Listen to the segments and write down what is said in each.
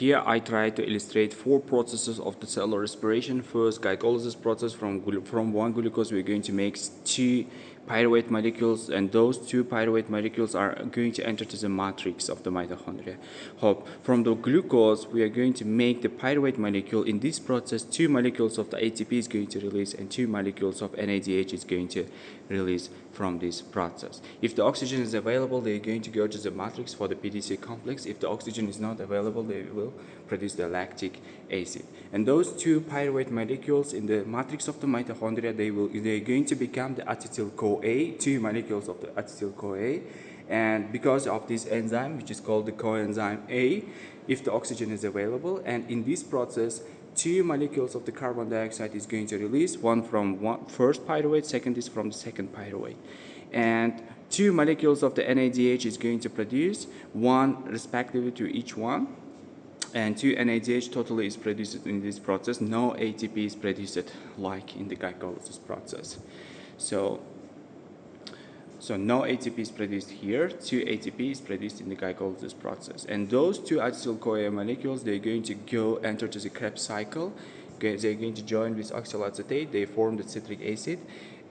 here I try to illustrate 4 processes of the cellular respiration. First, glycolysis process. From one glucose we're going to make 2 pyruvate molecules, and those 2 pyruvate molecules are going to enter to the matrix of the mitochondria. From the glucose we are going to make the pyruvate molecule. In this process 2 molecules of the ATP is going to release and 2 molecules of NADH is going to release from this process. If the oxygen is available, they are going to go to the matrix for the PDC complex. If the oxygen is not available, they will produce the lactic acid. And those 2 pyruvate molecules in the matrix of the mitochondria, they are going to become the acetyl-CoA, 2 molecules of the acetyl-CoA. And because of this enzyme, which is called the coenzyme A, if the oxygen is available, and in this process 2 molecules of the carbon dioxide is going to release, one from first pyruvate, second is from the second pyruvate, and 2 molecules of the NADH is going to produce, 1 respectively to each one, and 2 NADH totally is produced in this process. No ATP is produced like in the glycolysis process. So no ATP is produced here, 2 ATP is produced in the glycolysis process. And those 2 acetyl-CoA molecules, they're going to enter to the Krebs cycle. They're going to join with oxaloacetate, they form the citric acid.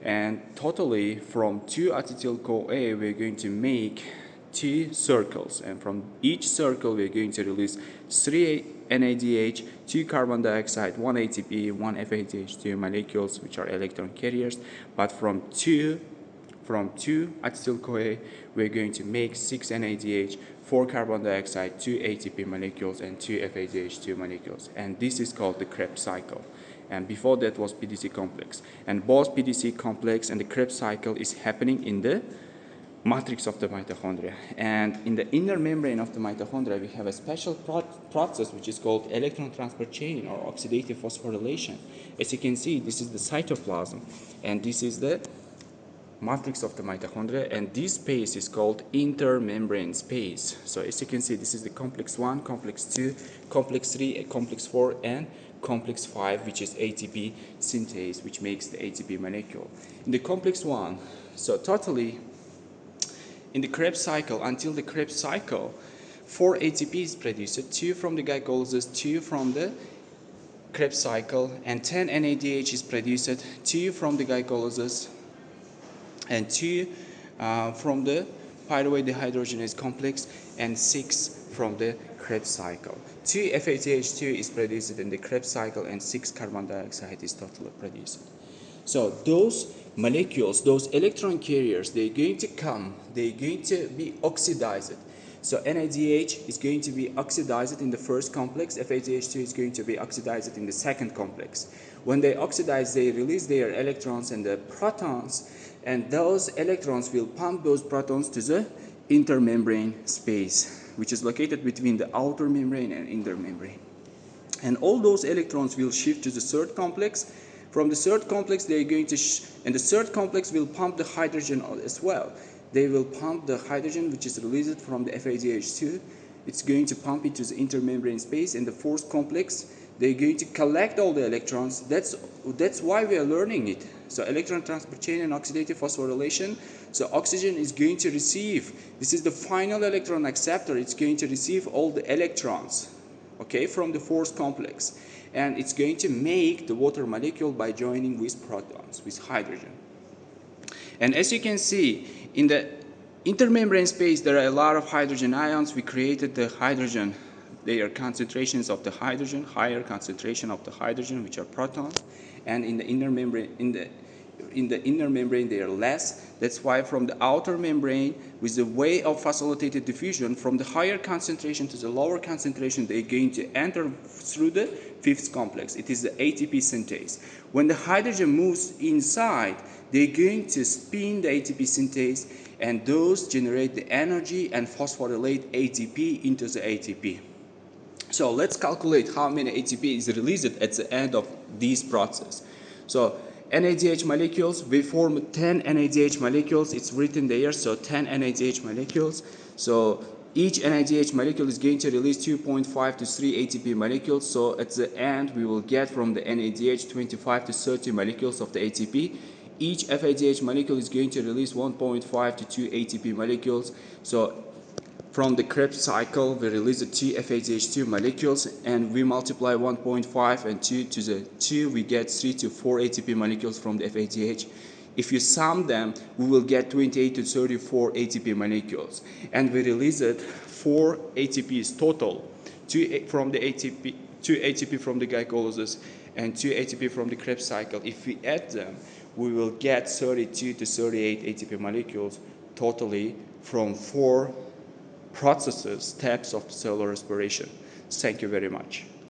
And totally from 2 acetyl-CoA, we're going to make 2 circles. And from each circle, we're going to release 3 NADH, 2 carbon dioxide, 1 ATP, 1 FADH2 molecules, which are electron carriers. But from 2 acetyl-CoA, we're going to make 6 NADH, 4 carbon dioxide, 2 ATP molecules, and 2 FADH2 molecules. And this is called the Krebs cycle. And before that was PDC complex. And both PDC complex and the Krebs cycle is happening in the matrix of the mitochondria. And in the inner membrane of the mitochondria, we have a special process which is called electron transport chain or oxidative phosphorylation. As you can see, this is the cytoplasm, and this is the matrix of the mitochondria, and this space is called intermembrane space. So as you can see, this is the complex 1, complex 2, complex 3, complex 4, and complex 5, which is ATP synthase, which makes the ATP molecule. In the complex 1, so totally in the Krebs cycle, until the Krebs cycle, 4 ATP is produced, 2 from the glycolysis, 2 from the Krebs cycle, and 10 NADH is produced, 2 from the glycolysis, and 2 from the pyruvate dehydrogenase complex, and 6 from the Krebs cycle. 2 FADH2 is produced in the Krebs cycle, and 6 carbon dioxide is totally produced. So those molecules, those electron carriers, they're going to be oxidized. So NADH is going to be oxidized in the first complex, FADH2 is going to be oxidized in the second complex. When they oxidize, they release their electrons and the protons, and those electrons will pump those protons to the intermembrane space, which is located between the outer membrane and inner membrane. And all those electrons will shift to the third complex. From the third complex, they are going to, and the third complex will pump the hydrogen as well. They will pump the hydrogen, which is released from the FADH2. It's going to pump it to the intermembrane space. In the fourth complex, they're going to collect all the electrons. That's why we are learning it. So electron transport chain and oxidative phosphorylation. So oxygen is going to receive, this is the final electron acceptor. It's going to receive all the electrons, okay, from the fourth complex. And it's going to make the water molecule by joining with protons, with hydrogen. And as you can see, in the intermembrane space, there are a lot of hydrogen ions. We created the hydrogen. They are concentrations of the hydrogen, higher concentration of the hydrogen, which are protons. And in the inner membrane, in the inner membrane, they are less. That's why from the outer membrane, with the way of facilitated diffusion, from the higher concentration to the lower concentration, they're going to enter through the fifth complex. It is the ATP synthase. When the hydrogen moves inside, they're going to spin the ATP synthase, and those generate the energy and phosphorylate ATP into the ATP. So let's calculate how many ATP is released at the end of this process. So NADH molecules, we form 10 NADH molecules. It's written there, so 10 NADH molecules. So each NADH molecule is going to release 2.5 to 3 ATP molecules. So at the end, we will get from the NADH 25 to 30 molecules of the ATP. Each FADH molecule is going to release 1.5 to 2 ATP molecules. So From the Krebs cycle, we release the 2 FADH2 molecules, and we multiply 1.5 and 2 to the 2, we get 3 to 4 ATP molecules from the FADH. If you sum them, we will get 28 to 34 ATP molecules. And we release it 4 ATPs total, 2 from the ATP, 2 ATP from the glycolysis, and 2 ATP from the Krebs cycle. If we add them, we will get 32 to 38 ATP molecules totally from 4 processes, steps of cellular respiration. Thank you very much.